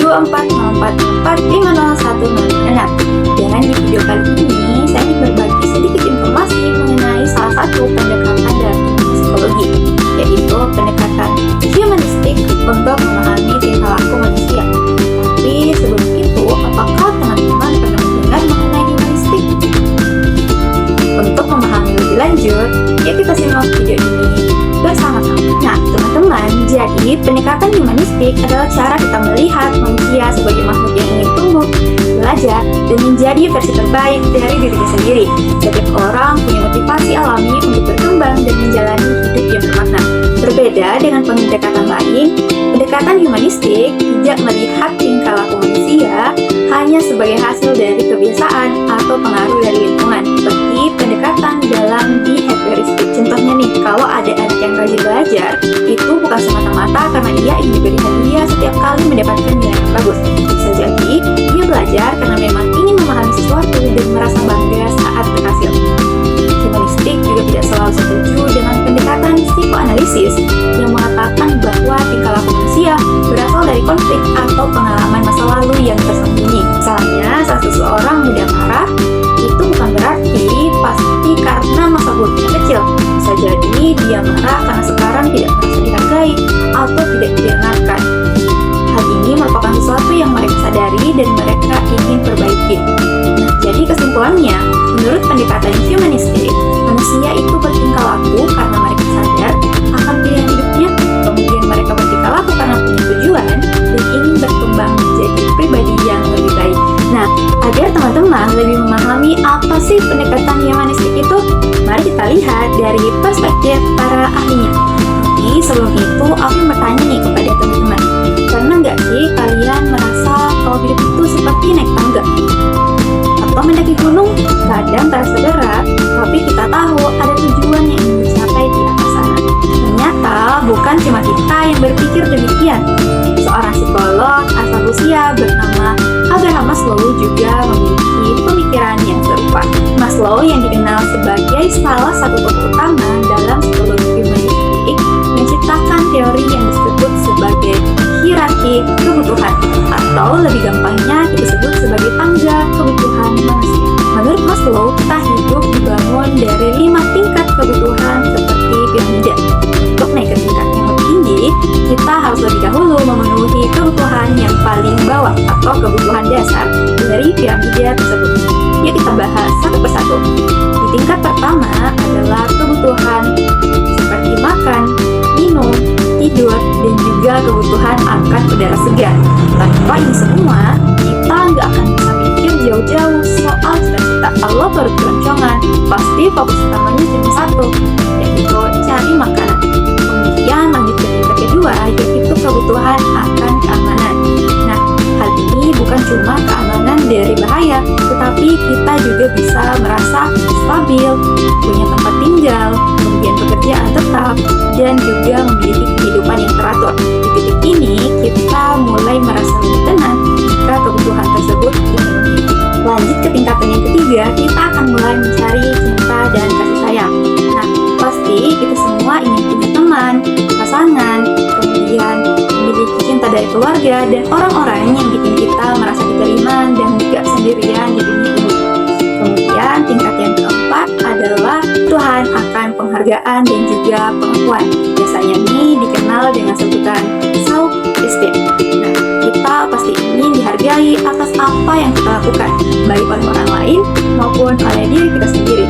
Dan di video kali ini saya ingin berbagi sedikit informasi mengenai salah satu pendekatan dalam psikologi, yaitu pendekatan humanistik untuk memahami tingkah laku manusia. Tapi sebelum itu, apakah teman-teman pernah mendengar mengenai humanistik? Untuk memahami lebih lanjut, yuk kita simak video ini bersama-sama. Nah, teman-teman, jadi pendekatan humanistik adalah cara kita melihat manusia sebagai makhluk yang ingin tumbuh, belajar, dan menjadi versi terbaik dari dirinya sendiri. Setiap orang punya motivasi alami untuk berkembang dan menjalani hidup yang bermakna. Berbeda dengan pendekatan lain, pendekatan humanistik tidak melihat tingkah laku manusia hanya sebagai hasil dari kebiasaan atau pengaruh dari lingkungan, seperti pendekatan dalam behavioristik. Contohnya nih, kalau ada anak yang rajin belajar, itu bukan semata-mata karena ia ingin diberi hadiah setiap kali mendapatkan nilai yang bagus. Bisa jadi, dia belajar karena memang ingin memahami sesuatu dan merasa bangga saat berhasil. Humanistik juga tidak selalu setuju dengan pendekatan psikoanalisis yang mengatakan bahwa tingkah laku manusia berasal dari konflik atau pengalaman masa lalu yang tersembunyi. Misalnya, saat seseorang mudah marah, itu bukan berarti pasti karena masa buruknya kecil. Bisa jadi dia marah karena sekarang tidak merasa dihargai atau tidak didengarkan. Hal ini merupakan sesuatu yang mereka sadari dan mereka ingin perbaiki. Nah, jadi kesimpulannya, menurut pendekatan humanistik, manusia itu bertingkah laku karena mereka sadar akan pilihan hidupnya, kemudian mereka bertingkah laku karena punya tujuan dan ingin berkembang menjadi pribadi yang lebih baik. Nah, agar teman-teman lebih memahami apa sih pendekatan humanistik itu, mari kita lihat dari perspektif para ahlinya. Tapi sebelum itu, aku bertanya nih kepada teman-teman, pernah nggak sih kalian merasa kalau hidup itu seperti naik tangga? Atau mendaki gunung? Kadang terasa berat, tapi kita tahu ada tujuan yang ingin dicapai di atas sana. Ternyata bukan cuma kita yang berpikir demikian. Seorang psikolog asal Rusia bernama Abraham Maslow juga memiliki pemikiran yang serupa. Maslow yang dikenal sebagai salah satu tokoh utama dalam psikologi humanistik menciptakan teori yang disebut sebagai hierarki kebutuhan, atau lebih gampangnya kita sebut sebagai tangga kebutuhan manusia. Menurut Maslow, kita hidup dibangun dari 5 tingkat kebutuhan seperti piramida. Untuk naik ke tingkat yang lebih tinggi, kita harus lebih dahulu memenuhi kebutuhan yang paling bawah atau kebutuhan dasar dari piramida tersebut. Yuk kita bahas satu persatu. Di tingkat pertama adalah kebutuhan seperti makan, minum, tidur, dan juga kebutuhan akan udara segar. Tanpa ini semua, kita nggak akan bisa mikir jauh-jauh soal cita-cita. Kalau perut keroncongan, pasti fokus utamanya cuma satu, yaitu cari makanan. Kemudian lanjut ke tingkat kedua, yaitu kebutuhan akan keamanan. Nah, hal ini bukan cuma keamanan dari bahaya, tetapi kita juga bisa merasa stabil, punya tempat tinggal, kemudian pekerjaan tetap, dan juga memiliki kehidupan yang teratur. Di titik ini, kita mulai merasa lebih tenang jika kebutuhan tersebut dipenuhi. Lanjut ke tingkatan yang ketiga, kita akan mulai mencari cinta dan kasih sayang. Nah, pasti kita semua ingin punya teman, pasangan, kemudian memiliki cinta dari keluarga dan orang-orang yang bikin kita merasa diterima dan tidak sendirian di dunia ini. Kemudian tingkat yang keempat adalah kebutuhan akan penghargaan dan juga pengakuan. Biasanya ini dikenal dengan sebutan self-esteem. Nah, kita pasti ingin dihargai atas apa yang kita lakukan, baik oleh orang lain maupun oleh diri kita sendiri.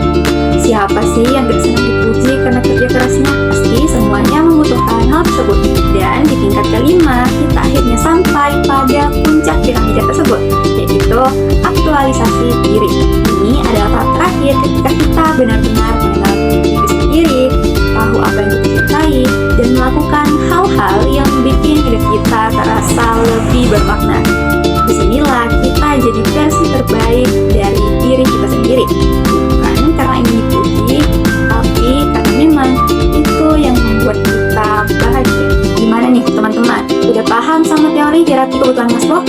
Siapa sih yang tidak senang dipuji karena kerja kerasnya? Pasti semuanya membutuhkan hal tersebut. Dan di tingkat kelima, kita akhirnya sampai pada puncak piramida tersebut, yaitu aktualisasi diri. Ini adalah tahap terakhir ketika kita benar-benar mengenal diri sendiri, tahu apa yang kita cintai, dan melakukan hal-hal yang bikin hidup kita terasa lebih bermakna. Disinilah kita jadi versi terbaik dari diri kita sendiri. Bukan karena ingin dipuji, tapi karena memang itu yang membuat kita bahagia. Gimana nih teman-teman? Udah paham sama teori hierarki kebutuhan Maslow?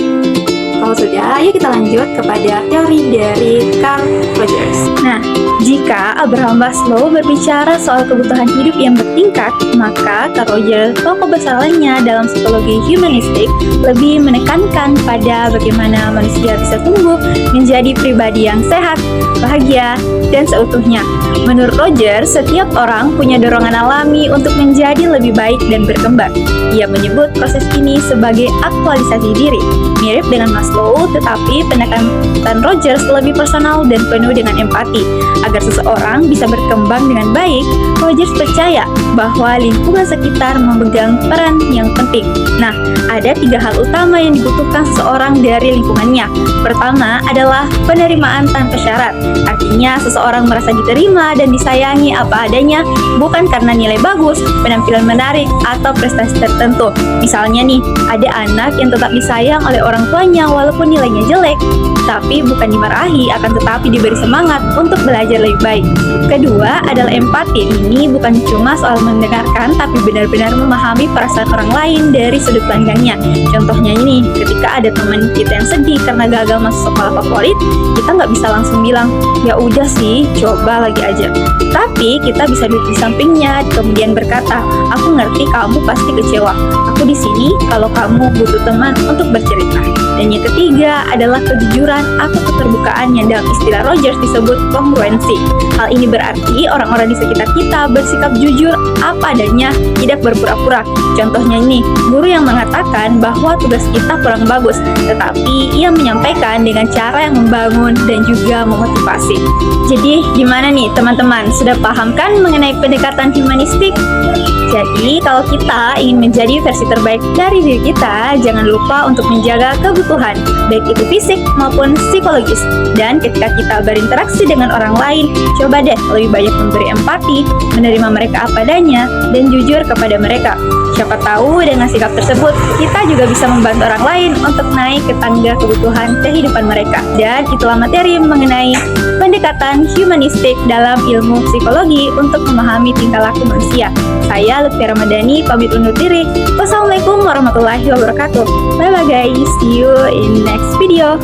Kalau sudah, ayo kita lanjut kepada teori dari Carl Rogers. Nah, Jika Abraham Maslow berbicara soal kebutuhan hidup yang bertingkat, maka Carl Rogers, tokoh besar lainnya dalam psikologi humanistik, lebih menekankan pada bagaimana manusia bisa tumbuh menjadi pribadi yang sehat, bahagia, dan seutuhnya. Menurut Rogers, setiap orang punya dorongan alami untuk menjadi lebih baik dan berkembang. Ia menyebut proses ini sebagai aktualisasi diri. Mirip dengan Maslow, tetapi pendekatan Rogers lebih personal dan penuh dengan empati. Agar seseorang bisa berkembang dengan baik, Rogers percaya bahwa lingkungan sekitar memegang peran yang penting. Nah, ada 3 hal utama yang dibutuhkan seseorang dari lingkungannya. Pertama adalah penerimaan tanpa syarat. Artinya, seseorang merasa diterima dan disayangi apa adanya, bukan karena nilai bagus, penampilan menarik, atau prestasi tertentu. Misalnya nih, ada anak yang tetap disayang oleh orang tuanya walaupun nilainya jelek, tapi bukan dimarahi, akan tetapi diberi semangat untuk belajar lebih baik. Kedua adalah empati. Ini bukan cuma soal mendengarkan, tapi benar-benar memahami perasaan orang lain dari sudut pandangnya. Contohnya ini, ketika ada teman kita yang sedih karena gagal masuk sekolah favorit, kita nggak bisa langsung bilang, ya udah sih, coba lagi aja. Tapi kita bisa duduk di sampingnya, kemudian berkata, aku ngerti kamu pasti kecewa. Aku di sini kalau kamu butuh teman untuk bercerita. Dan yang ketiga adalah kejujuran atau keterbukaan yang dalam istilah Rogers disebut kongruensi. Hal ini berarti orang-orang di sekitar kita bersikap jujur apa adanya, tidak berpura-pura. Contohnya ini, guru yang mengatakan bahwa tugas kita kurang bagus, tetapi ia menyampaikan dengan cara yang membangun dan juga memotivasi. Jadi gimana nih teman-teman, sudah paham kan mengenai pendekatan humanistik? Jadi kalau kita ingin menjadi versi terbaik dari diri kita, jangan lupa untuk menjaga kebutuhan, baik itu fisik maupun psikologis. Dan ketika kita berinteraksi dengan orang lain, coba deh lebih banyak memberi empati, menerima mereka apa adanya, dan jujur kepada mereka. Siapa tahu dengan sikap tersebut, kita juga bisa membantu orang lain untuk naik ke tangga kebutuhan kehidupan mereka. Dan itulah materi mengenai pendekatan humanistik dalam ilmu psikologi untuk memahami tingkah laku manusia. Saya Lutfi Ramadhani, pamit undur diri. Wassalamualaikum warahmatullahi wabarakatuh. Bye bye guys, see you in next video.